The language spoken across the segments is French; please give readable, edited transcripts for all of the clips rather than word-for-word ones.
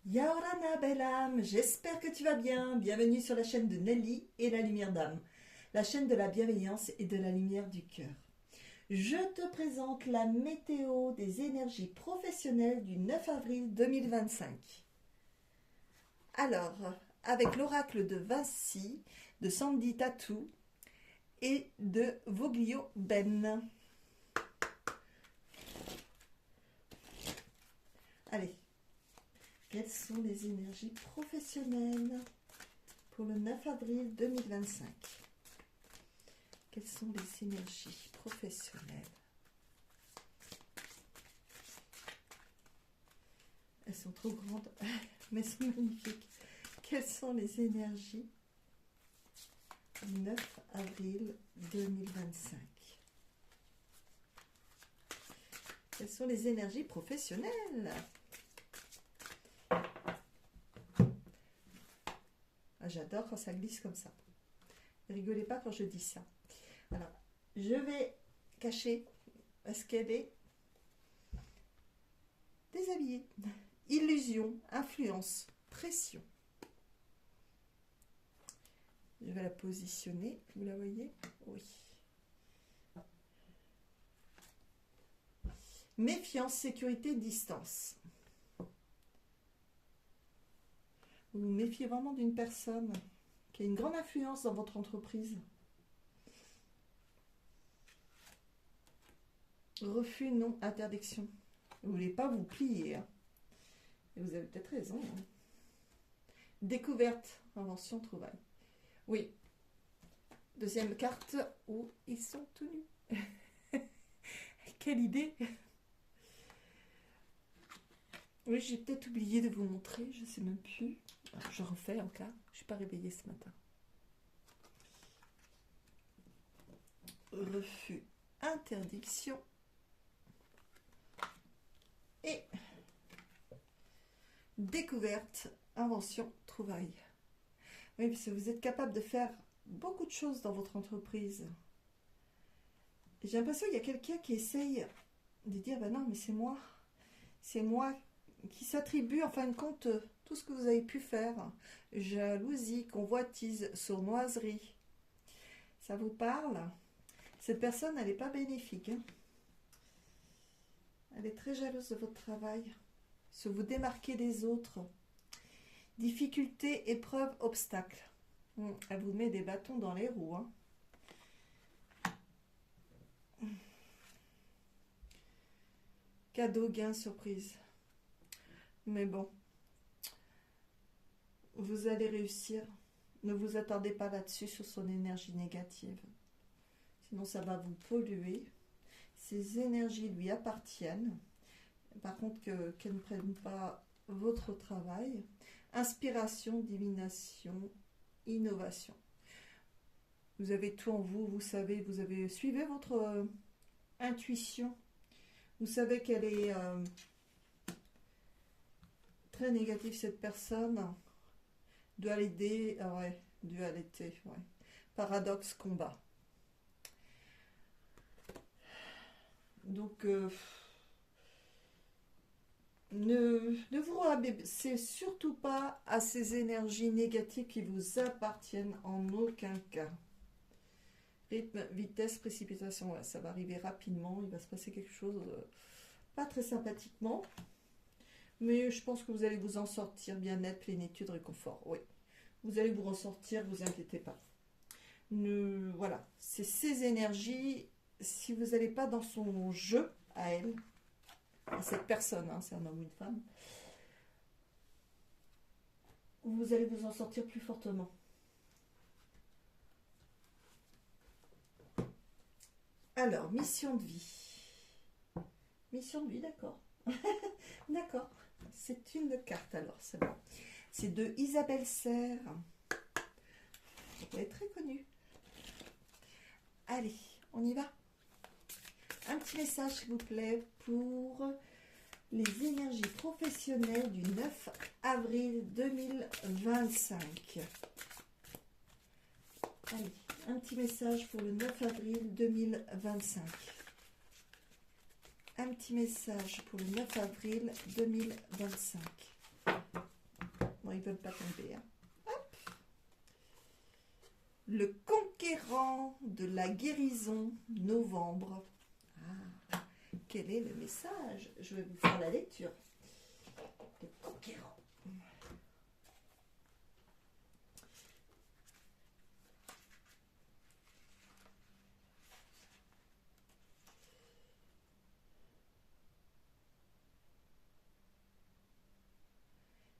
Yaorana, belle âme, j'espère que tu vas bien. Bienvenue sur la chaîne de Nelly et la lumière d'âme, la chaîne de la bienveillance et de la lumière du cœur. Je te présente la météo des énergies professionnelles du 9 avril 2025. Alors, avec l'oracle de Vinci, de Sandy Tatou et de Voglio Ben. Allez, quelles sont les énergies professionnelles pour le 9 avril 2025? Quelles sont les énergies professionnelles? Elles sont trop grandes, mais elles sont magnifiques. Quelles sont les énergies du 9 avril 2025? Quelles sont les énergies professionnelles? Ah, j'adore quand ça glisse comme ça. Ne rigolez pas quand je dis ça. Alors, je vais cacher parce qu'elle est déshabillée. Illusion, influence, pression. Je vais la positionner. Vous la voyez? Oui. Méfiance, sécurité, distance. Vous vous méfiez vraiment d'une personne qui a une grande influence dans votre entreprise. Refus, non, interdiction. Vous ne voulez pas vous plier. Hein. Et vous avez peut-être raison. Hein. Découverte, invention, trouvaille. Oui. Deuxième carte où ils sont tout nus. Quelle idée! Oui, j'ai peut-être oublié de vous montrer, je ne sais même plus. Je refais en cas, je ne suis pas réveillée ce matin. Refus, interdiction et découverte, invention, trouvaille. Oui, parce que vous êtes capable de faire beaucoup de choses dans votre entreprise. J'ai l'impression qu'il y a quelqu'un qui essaye de dire, ben non, mais c'est moi qui s'attribue en fin de compte tout ce que vous avez pu faire. Jalousie, convoitise, sournoiserie. Ça vous parle? Cette personne, elle n'est pas bénéfique. Hein. Elle est très jalouse de votre travail. Se vous démarquer des autres. Difficultés, épreuves, obstacles. Elle vous met des bâtons dans les roues. Hein. Cadeau, gain, surprise. Mais bon, vous allez réussir. Ne vous attardez pas là-dessus sur son énergie négative. Sinon, ça va vous polluer. Ces énergies lui appartiennent. Par contre, qu'elles ne prennent pas votre travail. Inspiration, divination, innovation. Vous avez tout en vous, vous savez, suivez votre intuition. Vous savez qu'elle est très négative, cette personne. Dualité, dualité, ouais. Paradoxe, combat. Donc, ne vous rabaissez surtout pas à ces énergies négatives qui vous appartiennent en aucun cas. Rythme, vitesse, précipitation, ouais, ça va arriver rapidement, il va se passer quelque chose pas très sympathiquement. Mais je pense que vous allez vous en sortir, bien-être, plénitude, réconfort. Oui, vous allez vous en sortir, ne vous inquiétez pas. Voilà, c'est ces énergies, si vous n'allez pas dans son jeu à elle, à cette personne, hein, c'est un homme ou une femme, vous allez vous en sortir plus fortement. Alors, mission de vie. Mission de vie, d'accord. D'accord. C'est une carte alors, c'est bon. C'est de Isabelle Serre. Elle est très connue. Allez, on y va. Un petit message, s'il vous plaît, pour les énergies professionnelles du 9 avril 2025. Allez, un petit message pour le 9 avril 2025. Un petit message pour le 9 avril 2025. ils veulent pas tomber. Hein. Hop. Le conquérant de la guérison, novembre. Ah, quel est le message? Je vais vous faire la lecture. Le conquérant.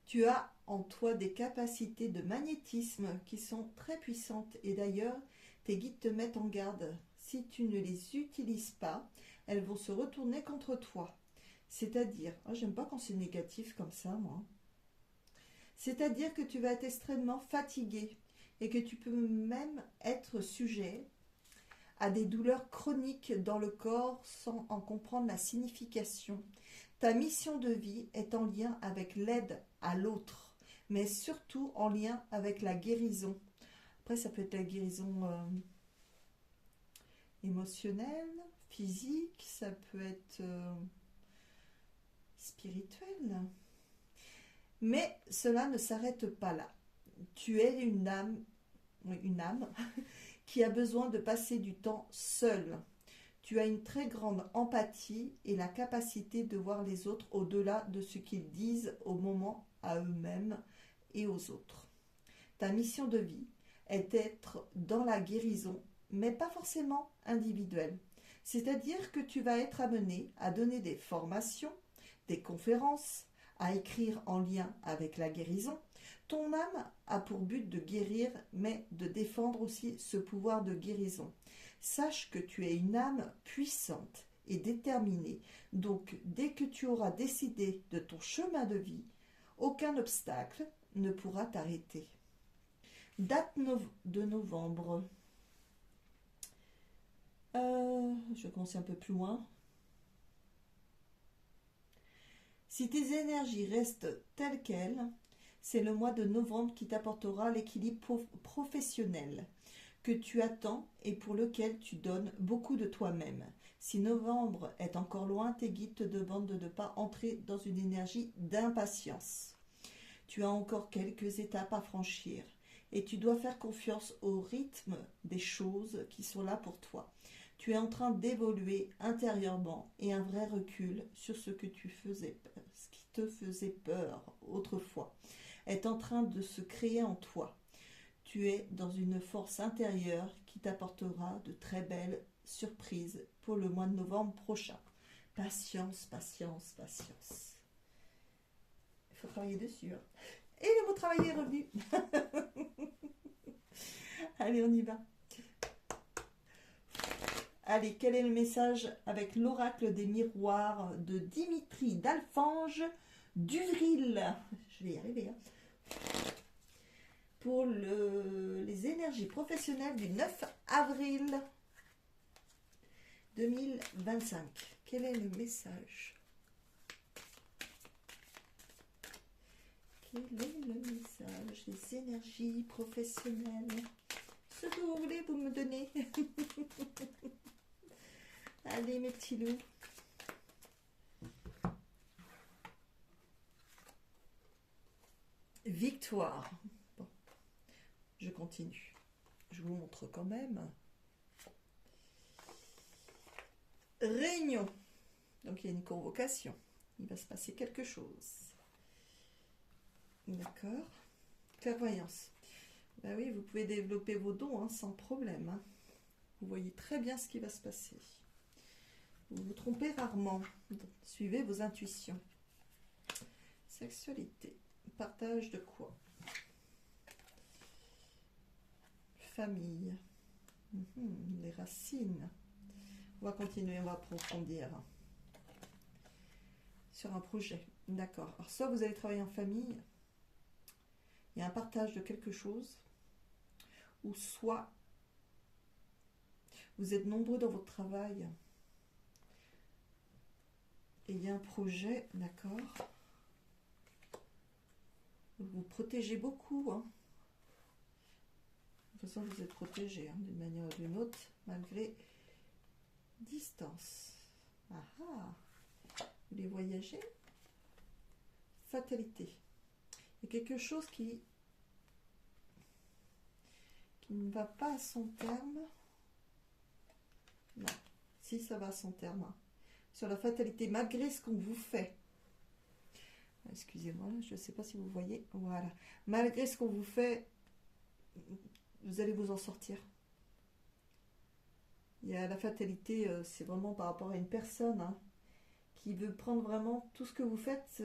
Tu as en toi des capacités de magnétisme qui sont très puissantes et d'ailleurs, tes guides te mettent en garde. Si tu ne les utilises pas, elles vont se retourner contre toi. C'est-à-dire, j'aime pas quand c'est négatif comme ça, moi. C'est-à-dire que tu vas être extrêmement fatigué et que tu peux même être sujet à des douleurs chroniques dans le corps sans en comprendre la signification. Ta mission de vie est en lien avec l'aide à l'autre, mais surtout en lien avec la guérison. Après, ça peut être la guérison émotionnelle, physique, ça peut être spirituel. Mais cela ne s'arrête pas là. Tu es une âme qui a besoin de passer du temps seule. Tu as une très grande empathie et la capacité de voir les autres au-delà de ce qu'ils disent au moment à eux-mêmes et aux autres. Ta mission de vie est d'être dans la guérison, mais pas forcément individuelle. C'est-à-dire que tu vas être amené à donner des formations, des conférences, à écrire en lien avec la guérison. Ton âme a pour but de guérir, mais de défendre aussi ce pouvoir de guérison. Sache que tu es une âme puissante et déterminée. Donc, dès que tu auras décidé de ton chemin de vie, aucun obstacle ne pourra t'arrêter. Date de novembre. Je commence un peu plus loin. Si tes énergies restent telles quelles, c'est le mois de novembre qui t'apportera l'équilibre professionnel que tu attends et pour lequel tu donnes beaucoup de toi-même. Si novembre est encore loin, tes guides te demandent de ne pas entrer dans une énergie d'impatience. Tu as encore quelques étapes à franchir et tu dois faire confiance au rythme des choses qui sont là pour toi. Tu es en train d'évoluer intérieurement et un vrai recul sur ce qui te faisait peur autrefois est en train de se créer en toi. Tu es dans une force intérieure qui t'apportera de très belles surprises pour le mois de novembre prochain. Patience, patience, patience. Il faut travailler dessus. Hein. Et le mot travailler est revenu. Allez, on y va. Allez, quel est le message avec l'oracle des miroirs de Dimitri d'Alfange d'Uvril? Je vais y arriver. Hein. Pour les énergies professionnelles du 9 avril 2025. Quel est le message? Quel est le message des énergies professionnelles? Ce que vous voulez, vous me donnez. Allez, mes petits loups. Victoire. Bon, je continue. Je vous montre quand même. Réunion. Donc, il y a une convocation. Il va se passer quelque chose. D'accord. Clairvoyance. Ben oui, vous pouvez développer vos dons sans problème. Hein. Vous voyez très bien ce qui va se passer. Vous vous trompez rarement. Suivez vos intuitions. Sexualité. Partage de quoi? Famille. Les racines. On va continuer, on va approfondir. Sur un projet. D'accord. Alors, soit vous allez travailler en famille, il y a un partage de quelque chose, ou soit vous êtes nombreux dans votre travail et il y a un projet, d'accord. Vous vous protégez beaucoup. Hein. De toute façon, vous êtes protégés d'une manière ou d'une autre, malgré distance. Ah ah. Vous voulez voyager? Fatalité. Il y a quelque chose qui ne va pas à son terme. Non, si ça va à son terme. Sur la fatalité, malgré ce qu'on vous fait. Excusez-moi, je ne sais pas si vous voyez. Voilà. Malgré ce qu'on vous fait, vous allez vous en sortir. Il y a la fatalité, c'est vraiment par rapport à une personne hein, qui veut prendre vraiment tout ce que vous faites.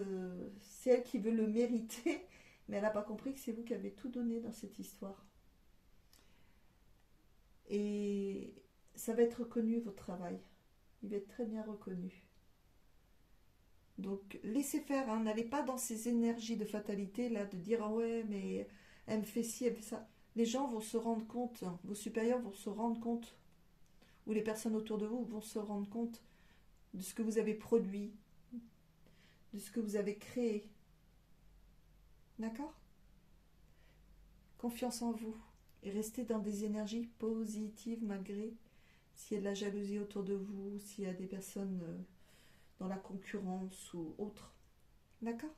C'est elle qui veut le mériter, mais elle n'a pas compris que c'est vous qui avez tout donné dans cette histoire. Et ça va être reconnu, votre travail. Il va être très bien reconnu. Donc, laissez faire, hein, n'allez pas dans ces énergies de fatalité, là, de dire, ah ouais, mais elle me fait ci, elle me fait ça. Les gens vont se rendre compte, hein, vos supérieurs vont se rendre compte, ou les personnes autour de vous vont se rendre compte de ce que vous avez produit, de ce que vous avez créé. D'accord? Confiance en vous. Et restez dans des énergies positives malgré s'il y a de la jalousie autour de vous, s'il y a des personnes dans la concurrence ou autre. D'accord?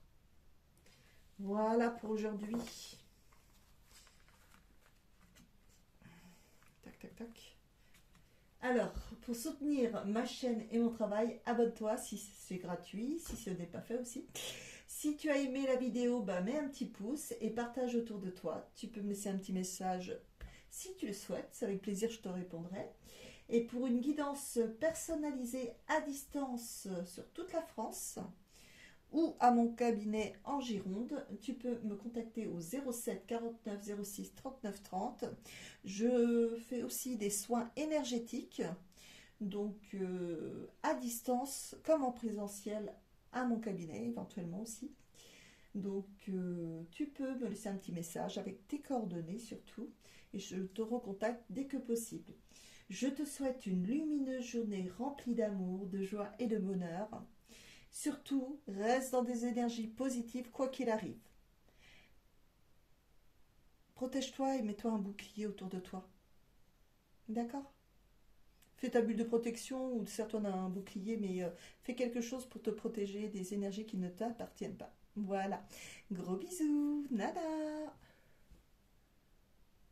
Voilà pour aujourd'hui. Tac, tac, tac. Alors, pour soutenir ma chaîne et mon travail, abonne-toi si c'est gratuit, si ce n'est pas fait aussi. Si tu as aimé la vidéo, bah, mets un petit pouce et partage autour de toi. Tu peux me laisser un petit message si tu le souhaites, avec plaisir je te répondrai. Et pour une guidance personnalisée à distance sur toute la France ou à mon cabinet en Gironde, tu peux me contacter au 07 49 06 39 30. Je fais aussi des soins énergétiques, donc à distance comme en présentiel à mon cabinet éventuellement aussi. Donc tu peux me laisser un petit message avec tes coordonnées surtout et je te recontacte dès que possible. Je te souhaite une lumineuse journée remplie d'amour, de joie et de bonheur. Surtout, reste dans des énergies positives quoi qu'il arrive. Protège-toi et mets-toi un bouclier autour de toi. D'accord? Fais ta bulle de protection ou sers-toi d'un bouclier, mais fais quelque chose pour te protéger des énergies qui ne t'appartiennent pas. Voilà. Gros bisous. Nada.